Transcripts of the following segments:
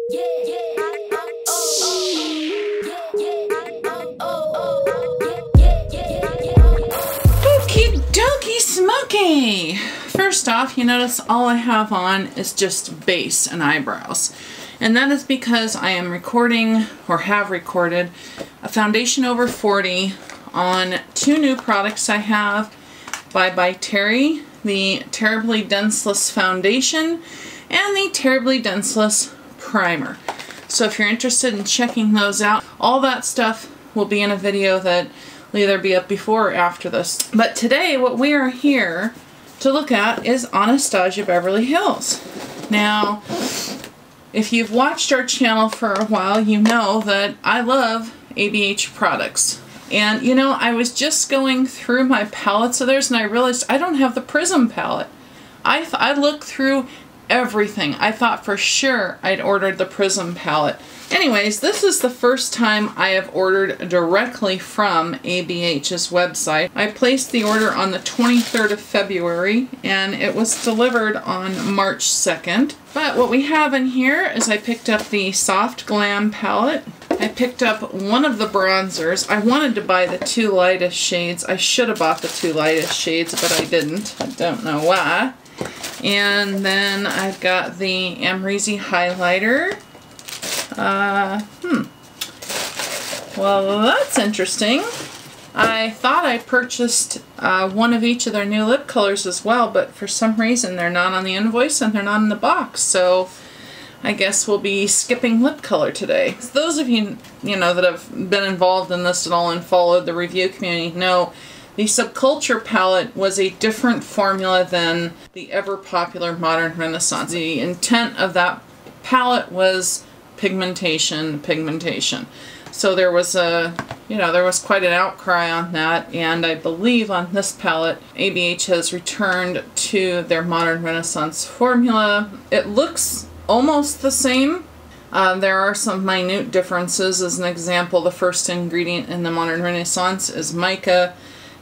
Okie dokie smoky! First off, you notice all I have on is just base and eyebrows. And that is because I am recording, or have recorded, a foundation over 40 on two new products I have by Terry, the Terribly Denseless Foundation and the Terribly Denseless Primer. So if you're interested in checking those out, all that stuff will be in a video that will either be up before or after this. But today what we are here to look at is Anastasia Beverly Hills. Now, if you've watched our channel for a while, you know that I love ABH products. And you know, I was just going through my palettes of theirs and I realized I don't have the Prism palette. I looked through everything. I thought for sure I'd ordered the Prism palette. Anyways, this is the first time I have ordered directly from ABH's website. I placed the order on the 23rd of February and it was delivered on March 2nd. But what we have in here is I picked up the Soft Glam palette. I picked up one of the bronzers. I wanted to buy the two lightest shades. I should have bought the two lightest shades, but I didn't. I don't know why. And then I've got the Amrezy highlighter. Well, that's interesting. I thought I purchased one of each of their new lip colors as well, but for some reason they're not on the invoice and they're not in the box, so I guess we'll be skipping lip color today. So those of you, that have been involved in this at all and followed the review community know the Subculture palette was a different formula than the ever popular Modern Renaissance. The intent of that palette was pigmentation. So there was there was quite an outcry on that, and I believe on this palette, ABH has returned to their Modern Renaissance formula. It looks almost the same. There are some minute differences. As an example, the first ingredient in the Modern Renaissance is mica,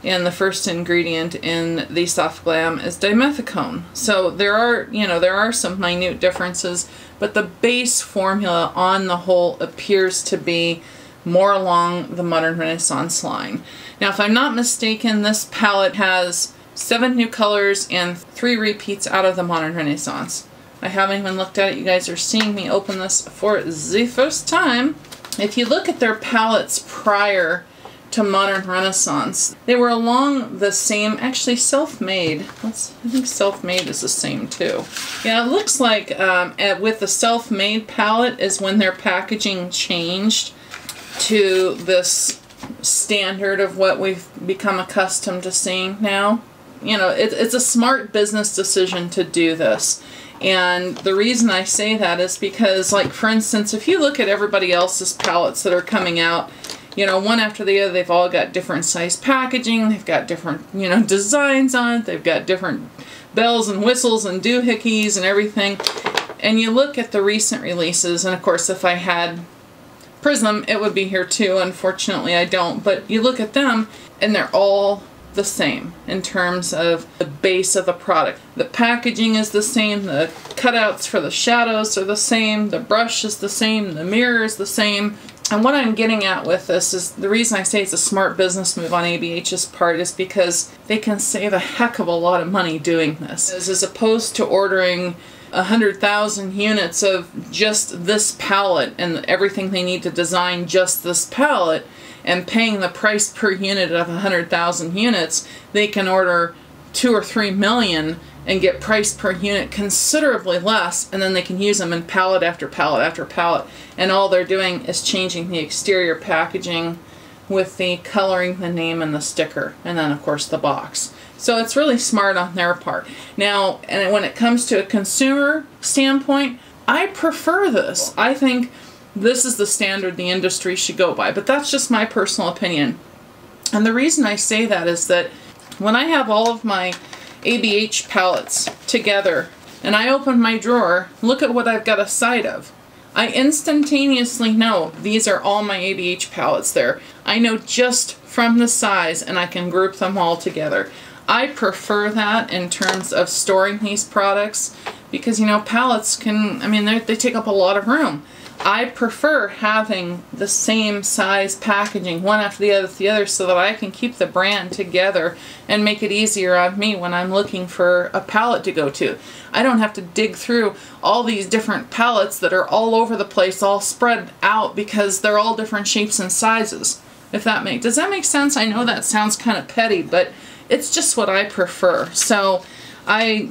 and the first ingredient in the Soft Glam is dimethicone. So there are some minute differences, but the base formula on the whole appears to be more along the Modern Renaissance line. Now, if I'm not mistaken, this palette has 7 new colors and 3 repeats out of the Modern Renaissance. I haven't even looked at it. You guys are seeing me open this for the first time. If you look at their palettes prior to Modern Renaissance, they were along the same, actually Self-Made. I think Self-Made is the same too. Yeah, it looks like with the Self-Made palette is when their packaging changed to this standard of what we've become accustomed to seeing now. It's a smart business decision to do this. And the reason I say that is because, like, for instance, if you look at everybody else's palettes that are coming out, one after the other, they've all got different size packaging, they've got different, designs on it, they've got different bells and whistles and doohickeys and everything. And you look at the recent releases, and of course if I had Prism, it would be here too. Unfortunately, I don't. But you look at them, and they're all the same in terms of the base of the product. The packaging is the same, the cutouts for the shadows are the same, the brush is the same, the mirror is the same. And what I'm getting at with this is, the reason I say it's a smart business move on ABH's part is because they can save a heck of a lot of money doing this. As opposed to ordering 100,000 units of just this palette and everything they need to design just this palette and paying the price per unit of 100,000 units, they can order 2 or 3 million and get price per unit considerably less, and then they can use them in palette after palette after palette, and all they're doing is changing the exterior packaging with the coloring, the name, and the sticker, and then of course the box. So it's really smart on their part. Now, and when it comes to a consumer standpoint, I prefer this. I think this is the standard the industry should go by, but that's just my personal opinion. And the reason I say that is that when I have all of my ABH palettes together and I open my drawer, look at what I've got a side of. I instantaneously know these are all my ABH palettes there. I know just from the size, and I can group them all together. I prefer that in terms of storing these products because, palettes can, they take up a lot of room. I prefer having the same size packaging, one after the other, so that I can keep the brand together and make it easier on me when I'm looking for a palette to go to. I don't have to dig through all these different palettes that are all over the place, all spread out, because they're all different shapes and sizes. Does that make sense? I know that sounds kind of petty, but it's just what I prefer. So I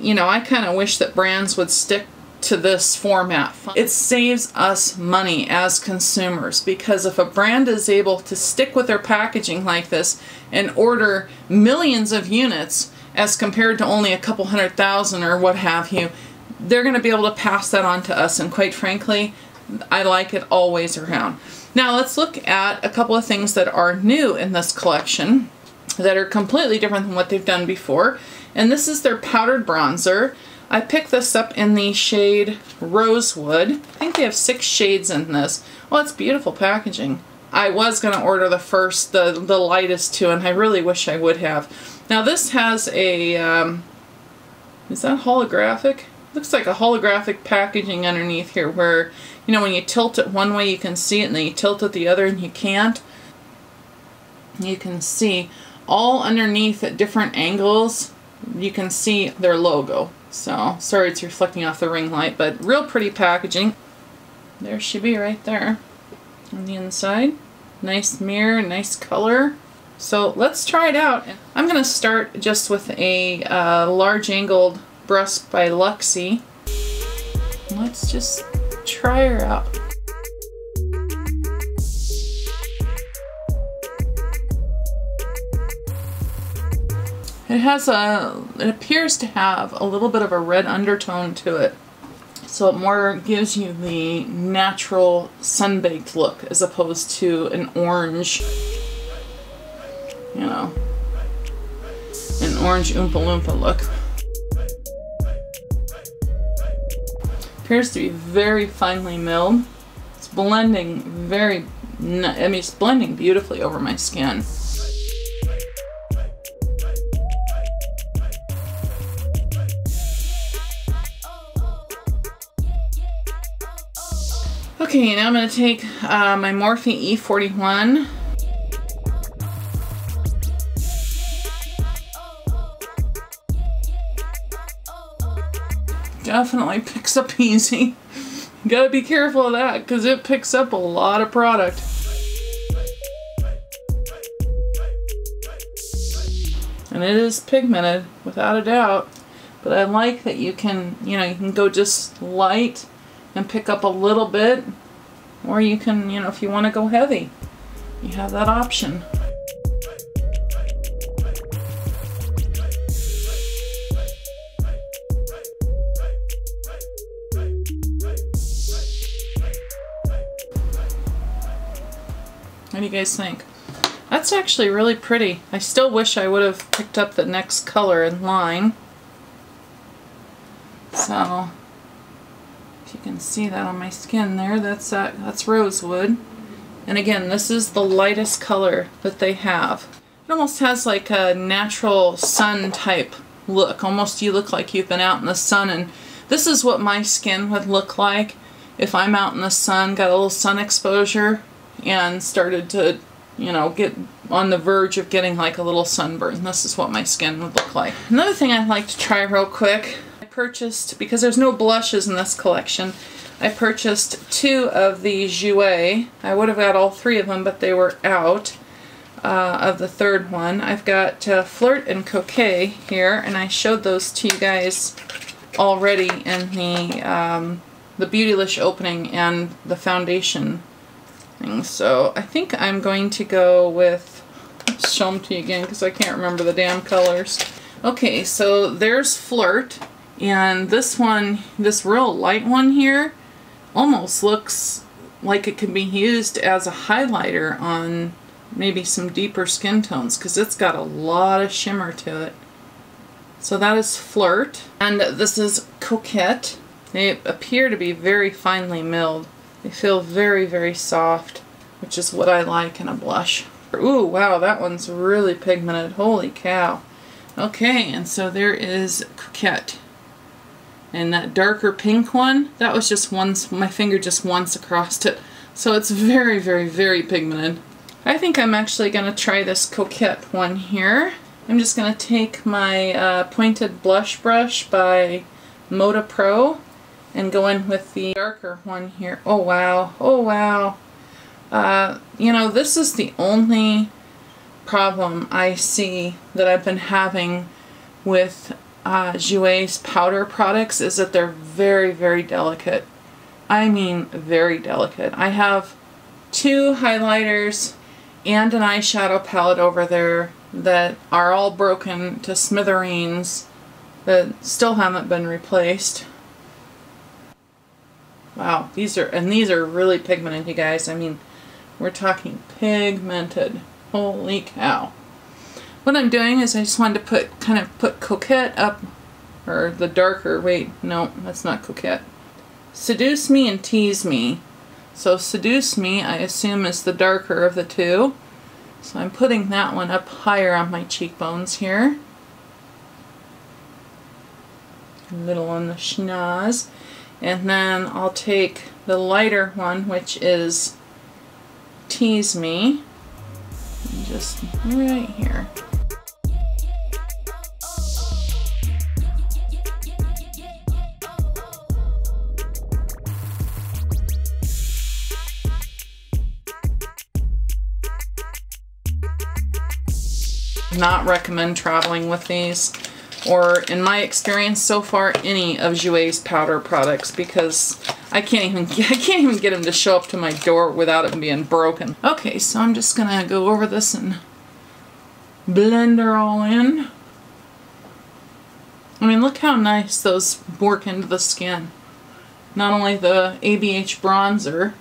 kind of wish that brands would stick to this format. It saves us money as consumers, because if a brand is able to stick with their packaging like this and order millions of units as compared to only a couple 100,000 or what have you, they're going to be able to pass that on to us, and quite frankly, I like it always around. Now let's look at a couple of things that are new in this collection that are completely different than what they've done before. And this is their powdered bronzer. I picked this up in the shade Rosewood. I think they have 6 shades in this. Well, it's beautiful packaging. I was going to order the lightest two, and I really wish I would have. Now this has a, is that holographic? Looks like a holographic packaging underneath here, where, you know, when you tilt it one way you can see it, and then you tilt it the other and you can't. You can see all underneath at different angles, you can see their logo. So, sorry it's reflecting off the ring light, but real pretty packaging. There she be right there on the inside. Nice mirror, nice color. So let's try it out. I'm going to start just with a large angled brush by Luxie. Let's just try her out. It appears to have a little bit of a red undertone to it. So it more gives you the natural sun-baked look as opposed to an orange, you know, an orange Oompa Loompa look. Appears to be very finely milled. It's blending it's blending beautifully over my skin. Okay, now I'm going to take my Morphe E41. Definitely picks up easy. You gotta be careful of that, because it picks up a lot of product. And it is pigmented, without a doubt. But I like that you can, you can go just light and pick up a little bit, or you can, if you want to go heavy, you have that option. What do you guys think? That's actually really pretty. I still wish I would have picked up the next color in line. So, if you can see that on my skin there, that's Rosewood. And again, this is the lightest color that they have. It almost has like a natural sun type look. Almost you look like you've been out in the sun, and this is what my skin would look like if I'm out in the sun, got a little sun exposure, and started to, get on the verge of getting like a little sunburn. This is what my skin would look like. Another thing I'd like to try real quick, I purchased, because there's no blushes in this collection, I purchased 2 of the Jouer. I would have got all 3 of them, but they were out of the 3rd one. I've got Flirt and Bouquet here, and I showed those to you guys already in the Beautylish opening and the foundation thing. So I think I'm going to go with, let's show them to you again because I can't remember the damn colors. Okay, so there's Flirt, and this one, this real light one here, almost looks like it could be used as a highlighter on maybe some deeper skin tones, because it's got a lot of shimmer to it. So that is Flirt, and this is Coquette. They appear to be very finely milled. They feel very, very soft, which is what I like in a blush. Ooh, wow, that one's really pigmented. Holy cow. Okay, and so there is Coquette. And that darker pink one, that was just once, my finger just once across it. So it's very, very, very pigmented. I think I'm actually going to try this Coquette one here. I'm just going to take my pointed blush brush by Moda Pro and go in with the darker one here. Oh wow, oh wow. You know, this is the only problem I see that I've been having with Jouer's powder products, is that they're very, very delicate. I mean, very delicate. I have 2 highlighters and an eyeshadow palette over there that are all broken to smithereens that still haven't been replaced. Wow, these are really pigmented, you guys. I mean, we're talking pigmented. Holy cow. What I'm doing is I just wanted to put Coquette up, or the darker, wait, no, that's not Coquette. Seduce Me and Tease Me. So Seduce Me, I assume, is the darker of the 2. So I'm putting that one up higher on my cheekbones here. A little on the schnoz. And then I'll take the lighter one, which is Tease Me, and just right here. Not recommend traveling with these, or in my experience so far, any of Jouer's powder products, because I can't even get them to show up to my door without them being broken. Okay, so I'm just gonna go over this and blend her all in. I mean, look how nice those work into the skin. Not only the ABH bronzer,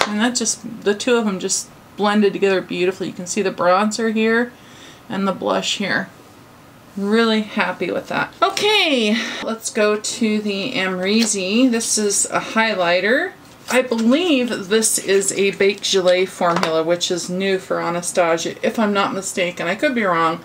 and that just, the 2 of them just blended together beautifully. You can see the bronzer here and the blush here. Really happy with that. Okay, let's go to the Amrezy. This is a highlighter. I believe this is a Baked Gelée formula, which is new for Anastasia, if I'm not mistaken. I could be wrong,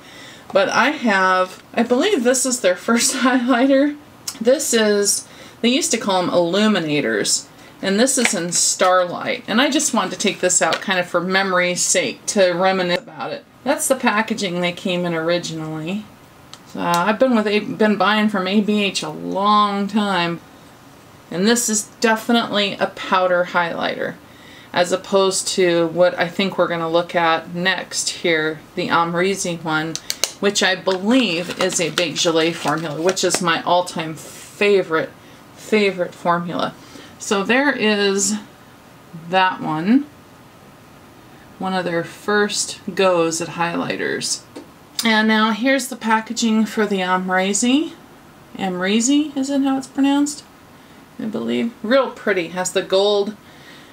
but I believe this is their first highlighter. This is, they used to call them illuminators, and this is in Starlight. And I just wanted to take this out kind of for memory's sake, to reminisce about it. That's the packaging they came in originally. I've been buying from ABH a long time, and this is definitely a powder highlighter, as opposed to what I think we're going to look at next here, the Amrezy one, which I believe is a Baked Gelée formula, which is my all-time favorite formula. So there is that one of their first goes at highlighters. And now here's the packaging for the Amrezy. Amrezy, is it how it's pronounced? I believe. Real pretty. Has the gold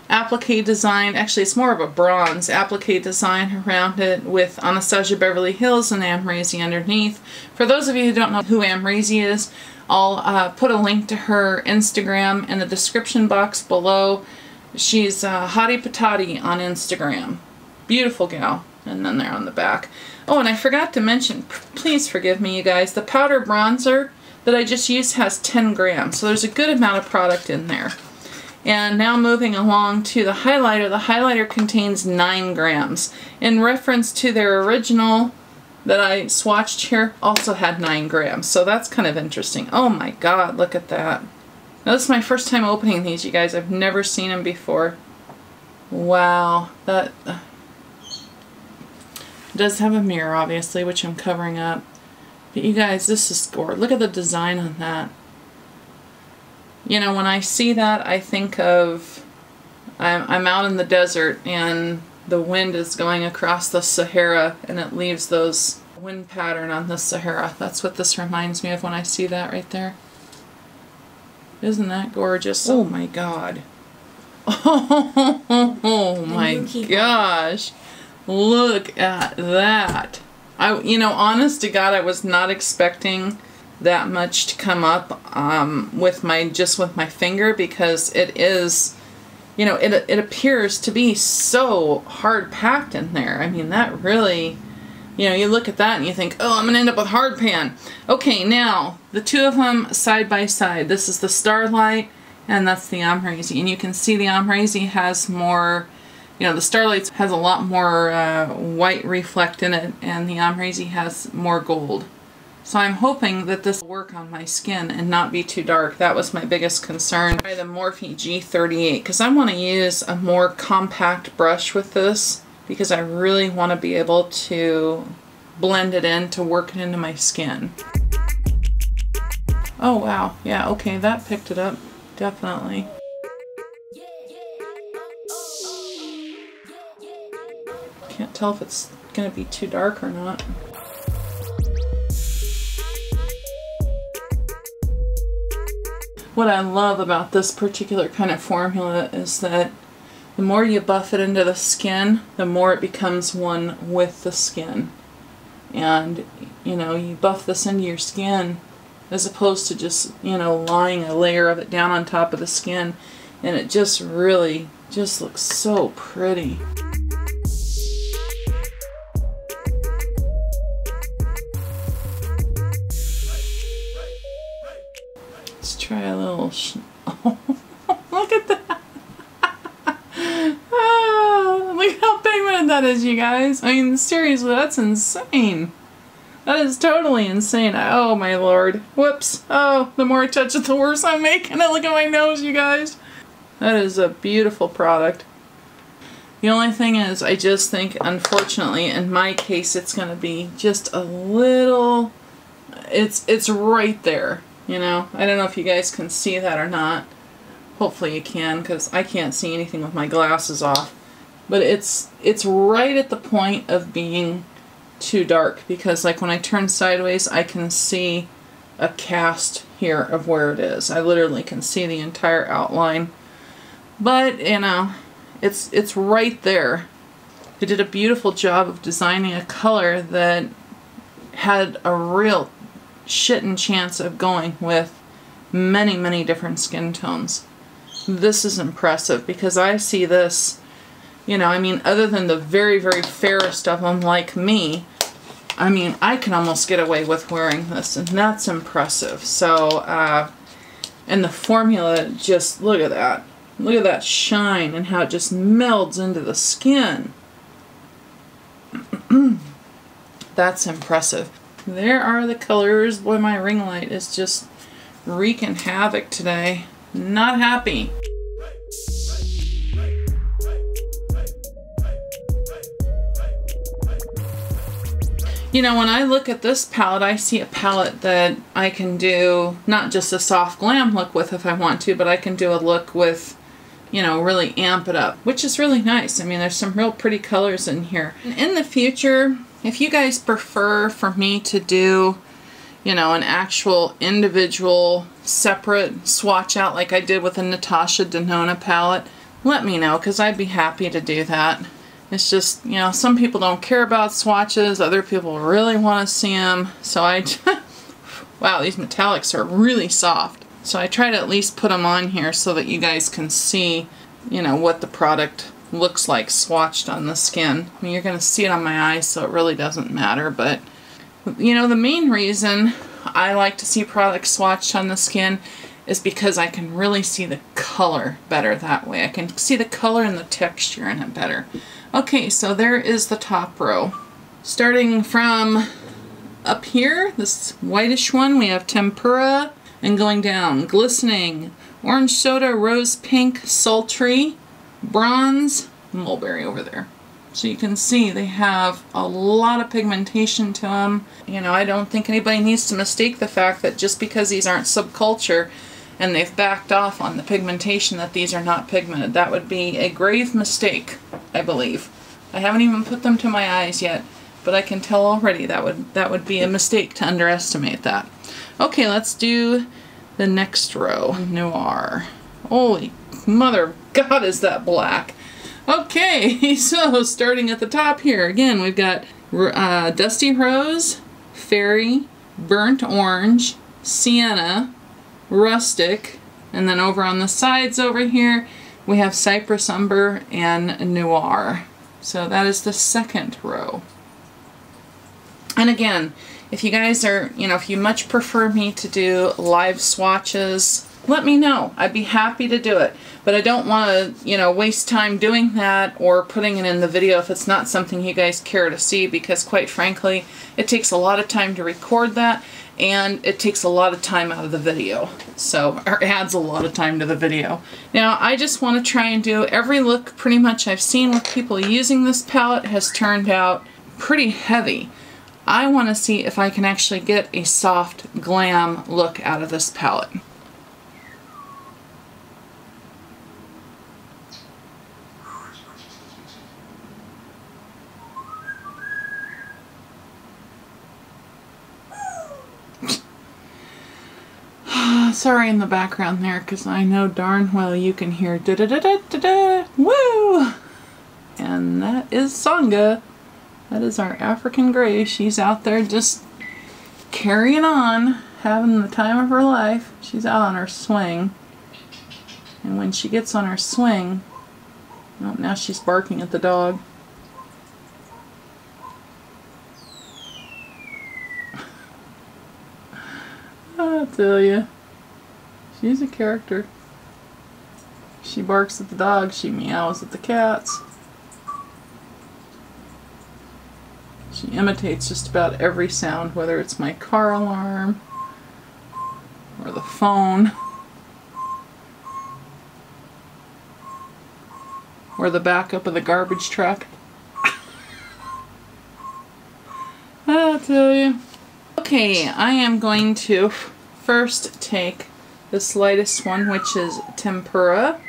applique design. Actually, it's more of a bronze applique design around it with Anastasia Beverly Hills and Amrezy underneath. For those of you who don't know who Amrezy is, I'll put a link to her Instagram in the description box below. She's Hottie Patati on Instagram. Beautiful gal. And then there on the back. Oh, and I forgot to mention, please forgive me, you guys, the powder bronzer that I just used has 10 grams, so there's a good amount of product in there. And now moving along to the highlighter contains 9 grams. In reference to their original that I swatched here, also had 9 grams, so that's kind of interesting. Oh my god, look at that. Now this is my first time opening these, you guys. I've never seen them before. Wow, that... It does have a mirror, obviously, which I'm covering up. But you guys, this is gorgeous. Look at the design on that. You know, when I see that, I think of... I'm out in the desert, and the wind is going across the Sahara, and it leaves those wind pattern on the Sahara. That's what this reminds me of when I see that right there. Isn't that gorgeous? Oh my god. Oh my gosh. Look at that. You know, honest to God, I was not expecting that much to come up with my finger, because it is, you know, it appears to be so hard packed in there. I mean, that you know, you look at that and you think, oh, I'm gonna end up with hard pan. Okay, now the two of them side by side. This is the Starlight and that's the Amrezy, and you can see the Amrezy has more, you know, the Starlight has a lot more white reflect in it, and the Amrezy has more gold. So I'm hoping that this will work on my skin and not be too dark. That was my biggest concern. Try the Morphe G38 because I want to use a more compact brush with this because I really want to be able to blend it in to work it into my skin. Oh wow, yeah, okay, that picked it up. Definitely. Can't tell if it's gonna be too dark or not. What I love about this particular kind of formula is that the more you buff it into the skin, the more it becomes one with the skin. And, you know, you buff this into your skin as opposed to just, you know, lying a layer of it down on top of the skin, and it just really just looks so pretty. Let's try a little oh, look at that. Oh, look how pigmented that is, you guys. I mean, seriously, that's insane. That is totally insane. Oh my lord. Whoops. Oh, the more I touch it, the worse I'm making it. Look at my nose, you guys. That is a beautiful product. The only thing is, I just think, unfortunately, in my case, it's going to be just a little... It's right there, you know? I don't know if you guys can see that or not. Hopefully you can, because I can't see anything with my glasses off. But it's right at the point of being too dark, because like when I turn sideways I can see a cast here of where it is. I literally can see the entire outline, but you know, it's right there. They did a beautiful job of designing a color that had a real shittin' chance of going with many different skin tones. This is impressive because I see this, you know, I mean, other than the very fairest of them like me, I mean, I can almost get away with wearing this, and that's impressive. So, and the formula, just look at that. Look at that shine and how it just melds into the skin. That's impressive. There are the colors. Boy, my ring light is just wreaking havoc today. Not happy. You know, when I look at this palette, I see a palette that I can do not just a soft glam look with if I want to, but I can do a look with, you know, really amp it up, which is really nice. I mean, there's some real pretty colors in here. In the future, if you guys prefer for me to do, you know, an actual individual separate swatch out like I did with the Anastasia Beverly Hills palette, let me know, because I'd be happy to do that. It's just, you know, some people don't care about swatches, other people really want to see them, so I, wow, these metallics are really soft. So I try to at least put them on here so that you guys can see, you know, what the product looks like swatched on the skin. I mean, you're going to see it on my eyes, so it really doesn't matter, but, you know, the main reason I like to see products swatched on the skin is because I can really see the color better that way. I can see the color and the texture in it better. Okay, so there is the top row. Starting from up here, this whitish one, we have Tempera, and going down, Glistening, Orange Soda, Rose Pink, Sultry, Bronze, Mulberry over there. So you can see they have a lot of pigmentation to them. You know, I don't think anybody needs to mistake the fact that just because these aren't subculture and they've backed off on the pigmentation that these are not pigmented. That would be a grave mistake, I believe. I haven't even put them to my eyes yet, but I can tell already that would be a mistake to underestimate that. Okay, let's do the next row. Noir. Holy mother of God, is that black. Okay, so starting at the top here, again, we've got Dusty Rose, Fairy, Burnt Orange, Sienna, Rustic, and then over on the sides over here, we have Cypress Umber and Noir. So that is the second row. And again, if you guys are, you know, if you much prefer me to do live swatches, let me know. I'd be happy to do it. But I don't want to, you know, waste time doing that or putting it in the video if it's not something you guys care to see, because quite frankly, it takes a lot of time to record that, and it takes a lot of time out of the video. So, or adds a lot of time to the video. Now, I just want to try and do every look pretty much I've seen with people using this palette has turned out pretty heavy. I want to see if I can actually get a soft glam look out of this palette. Sorry in the background there, because I know darn well you can hear da-da-da-da-da-da, woo! And that is Sangha. That is our African Grey. She's out there just carrying on, having the time of her life. She's out on her swing. And when she gets on her swing, oh, now she's barking at the dog. I'll tell you. She's a character. She barks at the dog, she meows at the cats. She imitates just about every sound, whether it's my car alarm or the phone or the backup of the garbage truck. I'll tell you. Okay, I am going to first take this lightest one, which is Tempera,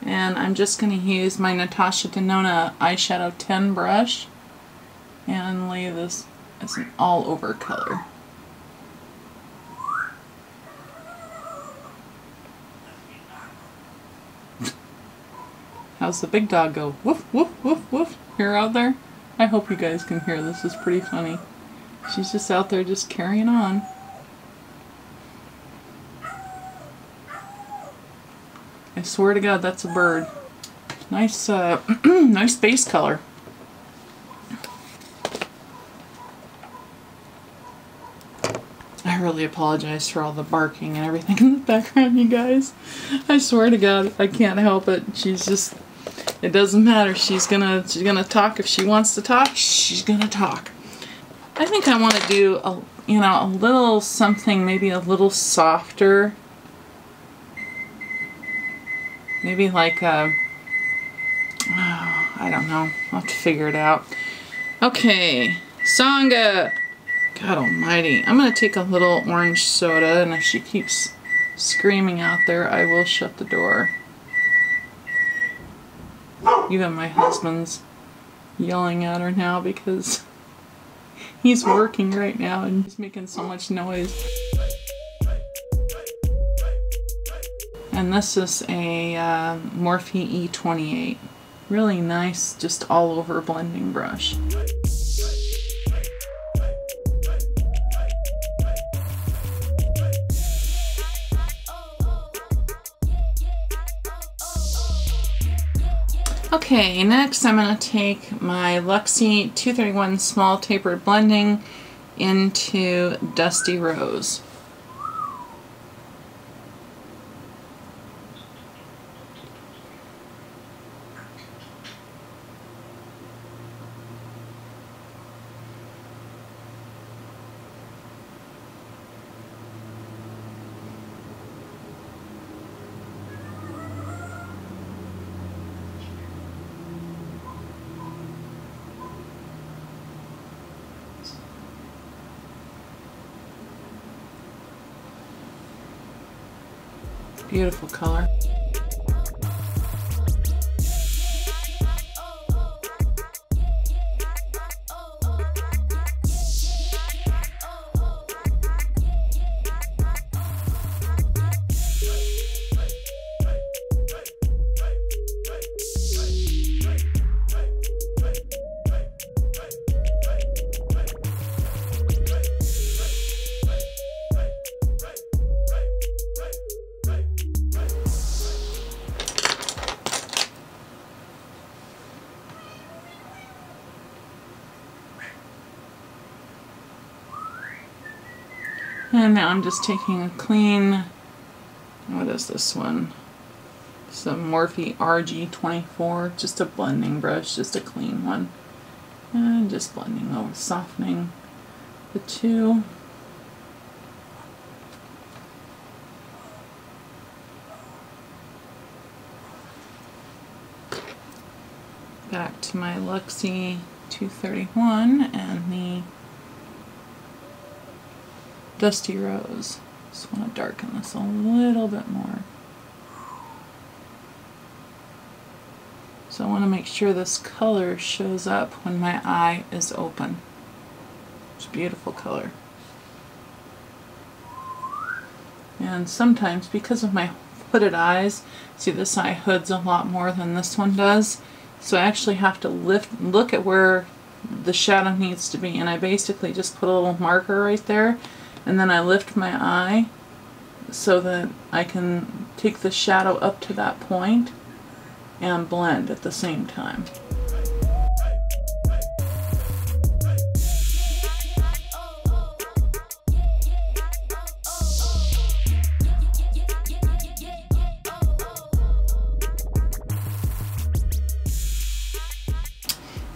and I'm just going to use my Natasha Denona eyeshadow 10 brush and lay this as an all-over color. How's the big dog go? Woof, woof, woof, woof. You're out there? I hope you guys can hear this. Is pretty funny. She's just out there just carrying on. I swear to God, that's a bird. Nice, nice base color. I really apologize for all the barking and everything in the background, you guys. I swear to God, I can't help it. She's just, it doesn't matter. She's gonna talk if she wants to talk. She's gonna talk. I think I want to do a, you know, a little something, maybe a little softer. Maybe like a, oh, I don't know. I'll have to figure it out. Okay, Sangha. God almighty. I'm going to take a little orange soda, and if she keeps screaming out there, I will shut the door. Even my husband's yelling at her now because he's working right now and he's making so much noise. And this is a Morphe E28. Really nice, just all over blending brush. Okay, next I'm going to take my Luxie 231 Small Tapered Blending into Dusty Rose. Beautiful color. And now I'm just taking a clean, what is this one? Some Morphe RG24, just a blending brush, just a clean one. And just blending over, softening the two. Back to my Luxie 231 and the Dusty Rose. Just want to darken this a little bit more. So I want to make sure this color shows up when my eye is open. It's a beautiful color. And sometimes, because of my hooded eyes, see this eye hoods a lot more than this one does. So I actually have to look at where the shadow needs to be, and I basically just put a little marker right there, and then I lift my eye so that I can take the shadow up to that point and blend at the same time.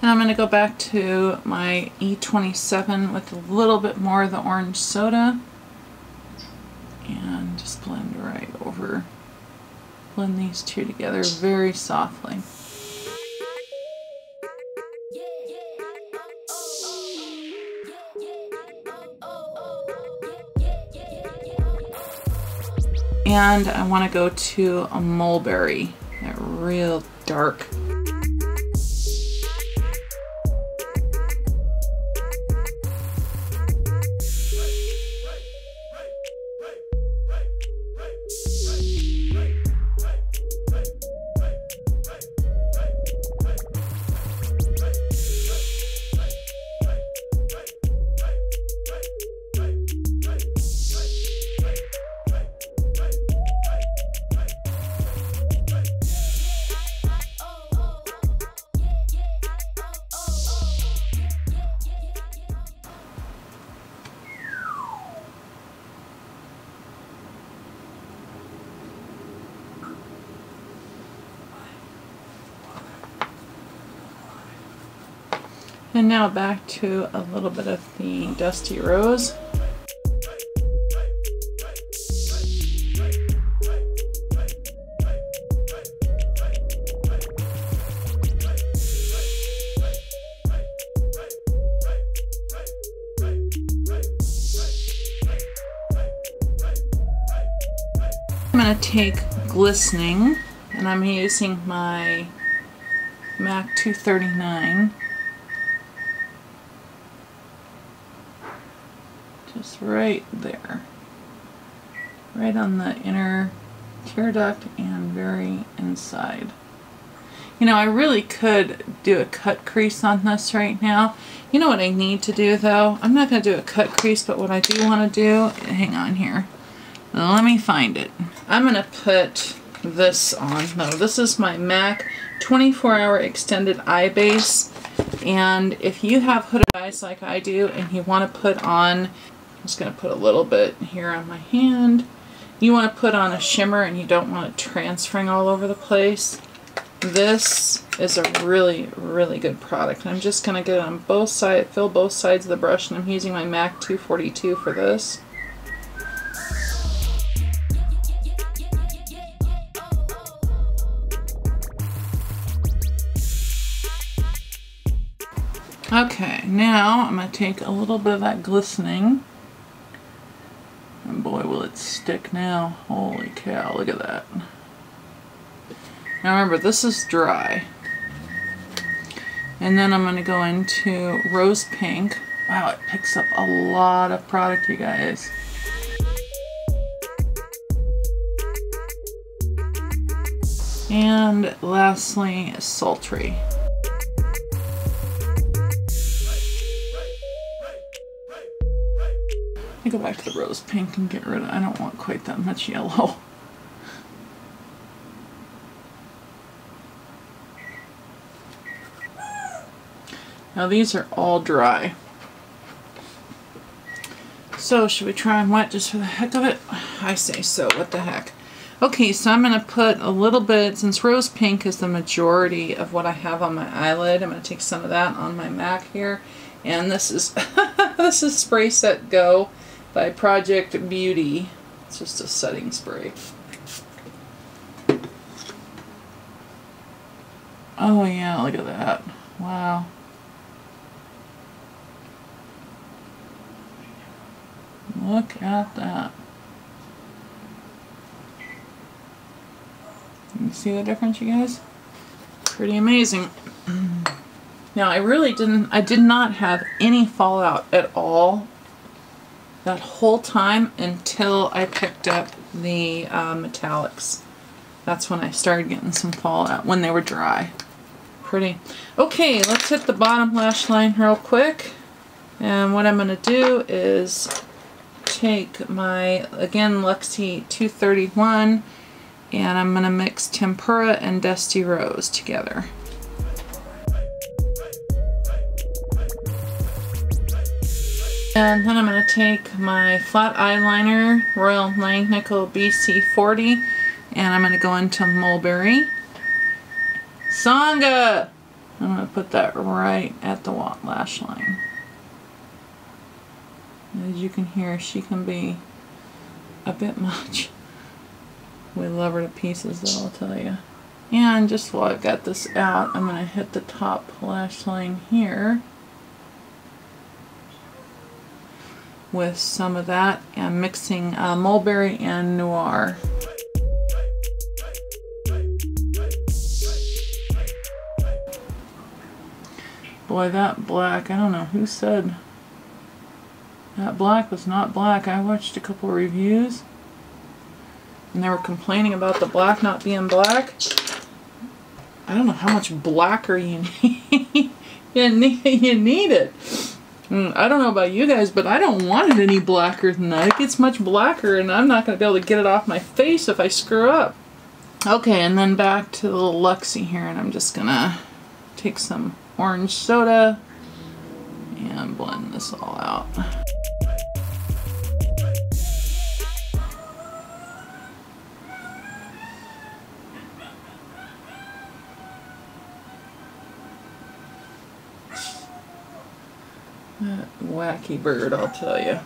And I'm going to go back to my E27 with a little bit more of the orange soda and just blend right over. Blend these two together very softly. And I want to go to a mulberry, that real dark. And now back to a little bit of the Dusty Rose. I'm going to take Glistening, and I'm using my MAC 239. Just right there. Right on the inner tear duct and very inside. You know, I really could do a cut crease on this right now. You know what I need to do though? I'm not going to do a cut crease, but what I do want to do, hang on here. Let me find it. I'm going to put this on though. This is my MAC 24-hour extended eye base. And if you have hooded eyes like I do and you want to put on, I'm just going to put a little bit here on my hand. You want to put on a shimmer and you don't want it transferring all over the place. This is a really, really good product. I'm just going to get it on both sides, fill both sides of the brush, and I'm using my MAC 242 for this. Okay, now I'm going to take a little bit of that Glistening. And boy, will it stick now. Holy cow, look at that. Now remember, this is dry. And then I'm going to go into Rose Pink. Wow, it picks up a lot of product, you guys. And lastly, Sultry. Let me go back to the Rose Pink and get rid of it. I don't want quite that much yellow. Now these are all dry. So should we try them wet just for the heck of it? I say so, what the heck. Okay, so I'm going to put a little bit, since rose pink is the majority of what I have on my eyelid, I'm going to take some of that on my MAC here. And this is this is Spray Set Go by Project Beauty. It's just a setting spray. Oh yeah, look at that. Wow. Look at that. You see the difference, you guys? Pretty amazing. Now, I did not have any fallout at all that whole time until I picked up the metallics. That's when I started getting some fallout, when they were dry. Pretty. Okay, let's hit the bottom lash line real quick. And what I'm going to do is take my, again, Luxie 231, and I'm going to mix Tempera and Dusty Rose together. And then I'm going to take my flat eyeliner, Royal Langnickel BC40, and I'm going to go into Mulberry. Sangha! I'm going to put that right at the lash line. As you can hear, she can be a bit much. We love her to pieces, though, I'll tell you. And just while I've got this out, I'm going to hit the top lash line here with some of that, and mixing Mulberry and Noir. Boy, that black, I don't know who said that black was not black. I watched a couple reviews and they were complaining about the black not being black. I don't know how much blacker you need. you need it. I don't know about you guys, but I don't want it any blacker than that. It gets much blacker and I'm not going to be able to get it off my face if I screw up. Okay, and then back to the little Luxie here, and I'm just going to take some orange soda and blend this all out. That wacky bird, I'll tell you.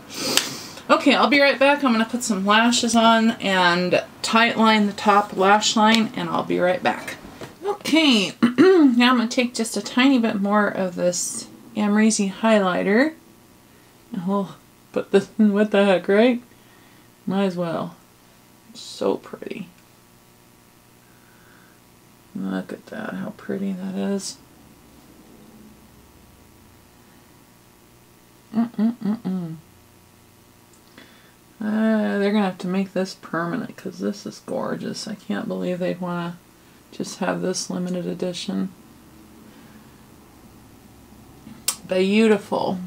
Okay, I'll be right back. I'm going to put some lashes on and tight line the top lash line, and I'll be right back. Okay, now I'm going to take just a tiny bit more of this Amrezy highlighter. And we'll put this in, what the heck, right? Might as well. It's so pretty. Look at that, how pretty that is. They're gonna have to make this permanent because this is gorgeous. I can't believe they'd want to just have this limited edition. Beautiful.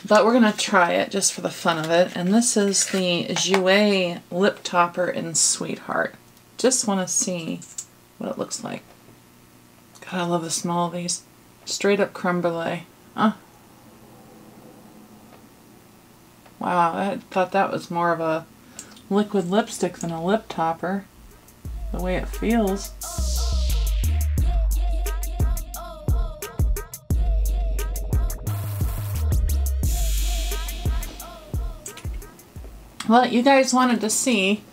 But we're going to try it just for the fun of it. And this is the Jouer Lip Topper in Sweetheart. Just want to see what it looks like. God, I love the smell of these. Straight up creme brulee. Wow, I thought that was more of a liquid lipstick than a lip topper. The way it feels. Well, you guys wanted to see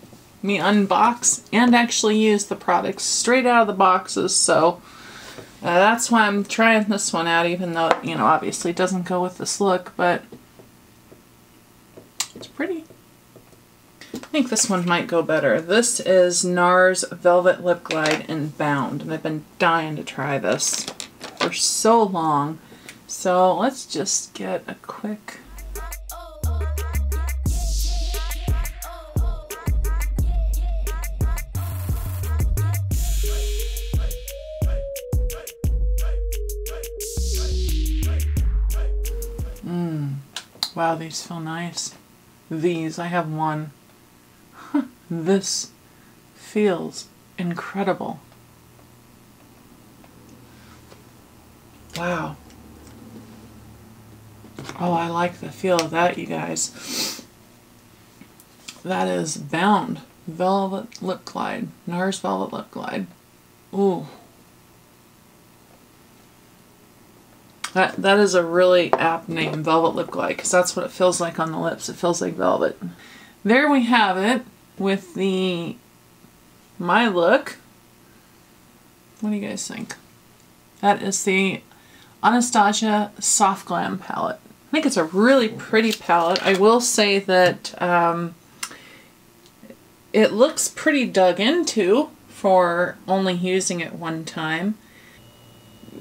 me unbox and actually use the products straight out of the boxes, so that's why I'm trying this one out, even though, you know, obviously it doesn't go with this look, but it's pretty. I think this one might go better. This is NARS Velvet Lip Glide in Bound, and I've been dying to try this for so long. So let's just get a quick... Wow, these feel nice. These, I have one. This feels incredible. Wow. Oh, I like the feel of that, you guys. That is Bound Velvet Lip Glide. NARS Velvet Lip Glide. Ooh. That is a really apt name, Velvet Lip Glide, because that's what it feels like on the lips. It feels like velvet. There we have it with the My Look. What do you guys think? That is the Anastasia Soft Glam palette. I think it's a really pretty palette. I will say that it looks pretty dug into for only using it one time.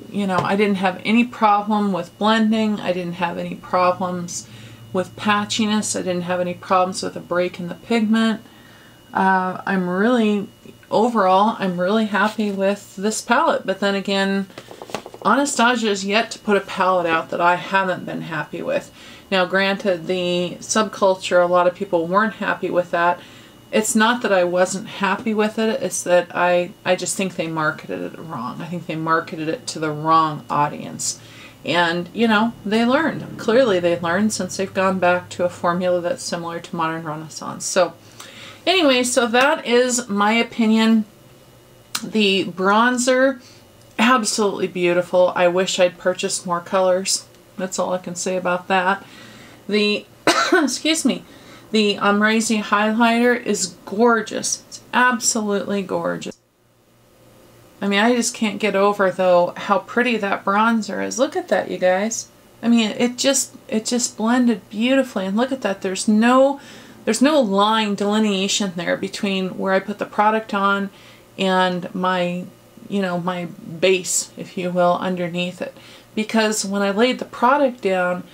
You know, I didn't have any problem with blending. I didn't have any problems with patchiness. I didn't have any problems with a break in the pigment. Overall, I'm really happy with this palette. But then again, Anastasia is yet to put a palette out that I haven't been happy with. Now, granted, the subculture, a lot of people weren't happy with that. It's not that I wasn't happy with it, it's that I just think they marketed it wrong. I think they marketed it to the wrong audience. And, you know, they learned. Clearly they learned, since they've gone back to a formula that's similar to Modern Renaissance. So, anyway, so that is my opinion. The bronzer, absolutely beautiful. I wish I'd purchased more colors. That's all I can say about that. The, excuse me, the Amrezy highlighter is gorgeous. It's absolutely gorgeous. I mean, I just can't get over, though, how pretty that bronzer is. Look at that, you guys. I mean, it just blended beautifully. And look at that. There's no line delineation there between where I put the product on and my, you know, my base, if you will, underneath it. Because when I laid the product down,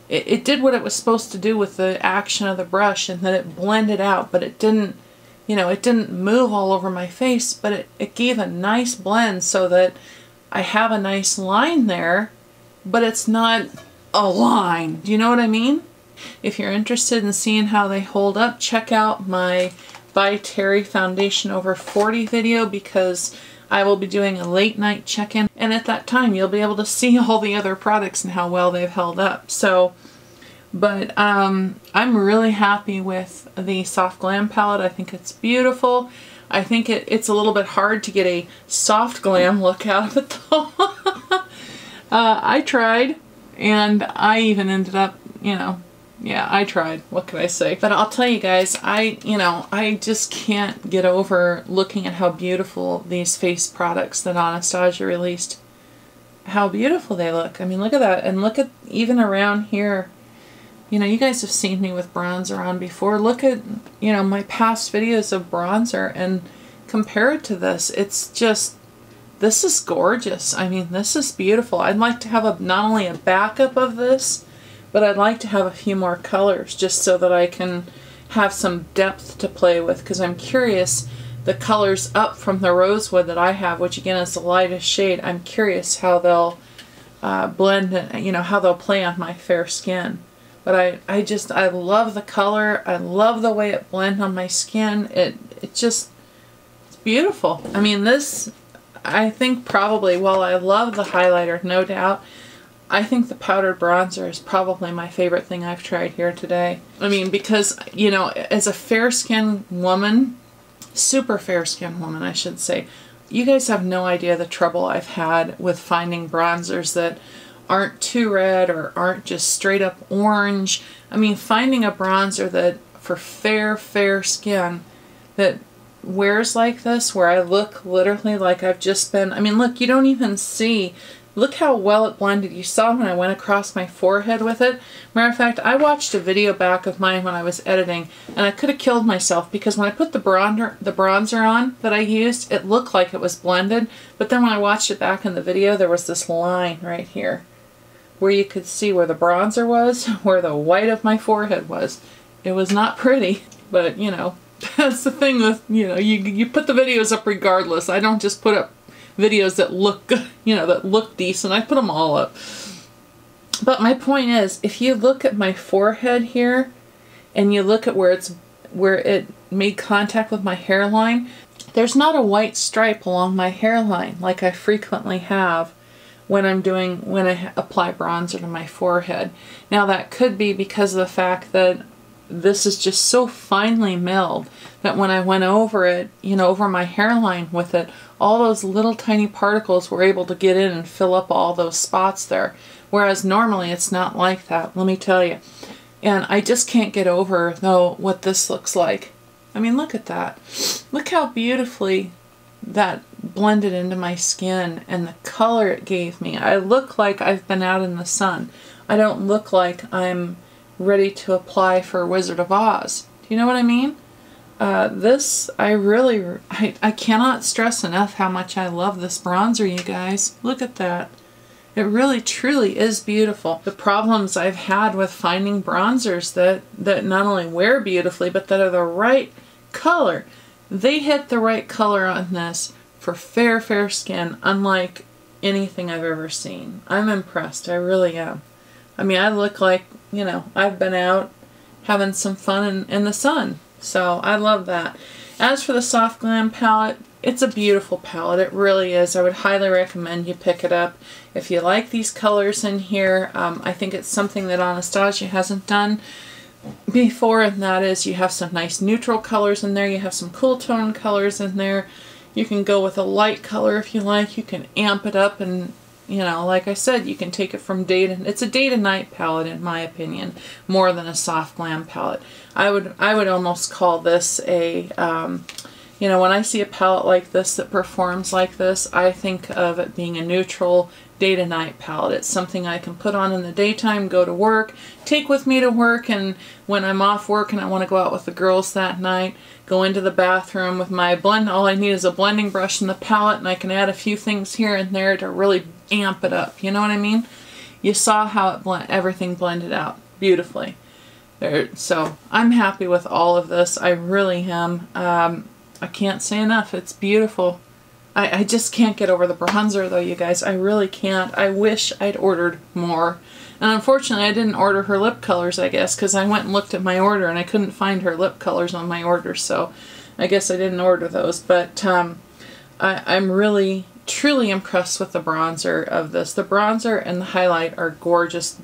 it did what it was supposed to do with the action of the brush, and then it blended out, but it didn't, you know, it didn't move all over my face, but it gave a nice blend so that I have a nice line there, but it's not a line. Do you know what I mean? If you're interested in seeing how they hold up, check out my By Terry Foundation Over 40 video, because I will be doing a late night check-in, and at that time you'll be able to see all the other products and how well they've held up. So, but I'm really happy with the Soft Glam palette. I think it's beautiful. I think it's a little bit hard to get a soft glam look out of it though. I tried, and I even ended up, you know, yeah, I tried. What can I say? But I'll tell you guys, I just can't get over looking at how beautiful these face products that Anastasia released, how beautiful they look. I mean, look at that. And look at even around here. You know, you guys have seen me with bronzer on before. Look at, you know, my past videos of bronzer and compare it to this. It's just, this is gorgeous. I mean, this is beautiful. I'd like to have not only a backup of this, but I'd like to have a few more colors just so that I can have some depth to play with, because I'm curious, the colors up from the rosewood that I have, which again is the lightest shade, I'm curious how they'll blend, you know, how they'll play on my fair skin. But I love the color. I love the way it blends on my skin. It's beautiful. I mean, this, I think probably, while I love the highlighter, no doubt, I think the powdered bronzer is probably my favorite thing I've tried here today. I mean, because, you know, as a fair-skinned woman, super fair-skinned woman, I should say, you guys have no idea the trouble I've had with finding bronzers that aren't too red or aren't just straight up orange. I mean, finding a bronzer that, for fair skin, that wears like this, where I look literally like I've just been, I mean, look, you don't even see. Look how well it blended. You saw when I went across my forehead with it. Matter of fact, I watched a video back of mine when I was editing, and I could have killed myself, because when I put the bronzer on that I used, it looked like it was blended, but then when I watched it back in the video, there was this line right here where you could see where the bronzer was, where the white of my forehead was. It was not pretty, but, you know, that's the thing with, you know, you put the videos up regardless. I don't just put up videos that look good, you know, that look decent. I put them all up. But my point is, if you look at my forehead here, and you look at where it made contact with my hairline, there's not a white stripe along my hairline like I frequently have when I apply bronzer to my forehead. Now that could be because of the fact that this is just so finely milled that when I went over it, you know, over my hairline with it, all those little tiny particles were able to get in and fill up all those spots there. Whereas normally it's not like that, let me tell you. And I just can't get over, though, what this looks like. I mean, look at that. Look how beautifully that blended into my skin and the color it gave me. I look like I've been out in the sun. I don't look like I'm ready to apply for Wizard of Oz. Do you know what I mean? I cannot stress enough how much I love this bronzer, you guys. Look at that. It really truly is beautiful. The problems I've had with finding bronzers that not only wear beautifully but that are the right color. They hit the right color on this for fair skin, unlike anything I've ever seen. I'm impressed. I really am. I mean, I look like, you know, I've been out having some fun in the sun. So I love that. As for the Soft Glam palette, it's a beautiful palette. It really is. I would highly recommend you pick it up. If you like these colors in here, I think it's something that Anastasia hasn't done before, and that is you have some nice neutral colors in there. You have some cool tone colors in there. You can go with a light color if you like. You can amp it up, and you know, like I said, you can take it from day to... It's a day to night palette in my opinion, more than a Soft Glam palette. I would almost call this a, you know, when I see a palette like this that performs like this, I think of it being a neutral day to night palette. It's something I can put on in the daytime, go to work, take with me to work, and when I'm off work and I want to go out with the girls that night, go into the bathroom with my blend. All I need is a blending brush and the palette, and I can add a few things here and there to really amp it up. You know what I mean? You saw how everything blended out beautifully. So I'm happy with all of this. I really am. I can't say enough. It's beautiful. I just can't get over the bronzer though, you guys. I really can't. I wish I'd ordered more. And unfortunately, I didn't order her lip colors, I guess, because I went and looked at my order and I couldn't find her lip colors on my order. So I guess I didn't order those. But I'm really, truly impressed with the bronzer of this. The bronzer and the highlight are gorgeous,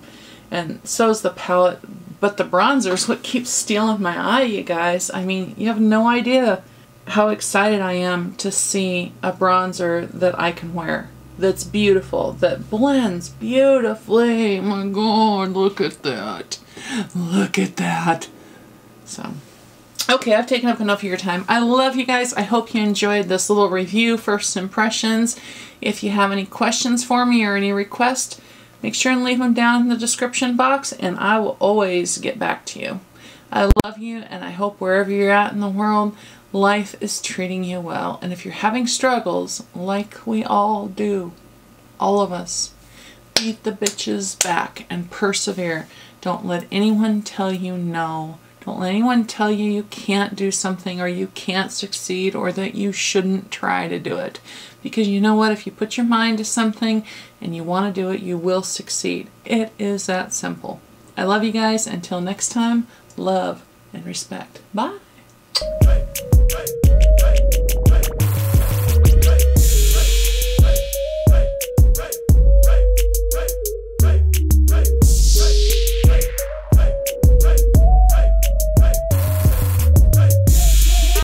and so is the palette. But the bronzer is what keeps stealing my eye, you guys. I mean, you have no idea how excited I am to see a bronzer that I can wear, that's beautiful, that blends beautifully. Oh my God, look at that. Look at that. So, okay, I've taken up enough of your time. I love you guys. I hope you enjoyed this little review, first impressions. If you have any questions for me or any requests, make sure and leave them down in the description box, and I will always get back to you. I love you, and I hope wherever you're at in the world, life is treating you well. And if you're having struggles, like we all do, all of us, beat the bitches back and persevere. Don't let anyone tell you no. Don't let anyone tell you you can't do something or you can't succeed or that you shouldn't try to do it. Because you know what? If you put your mind to something and you want to do it, you will succeed. It is that simple. I love you guys. Until next time, love and respect. Bye.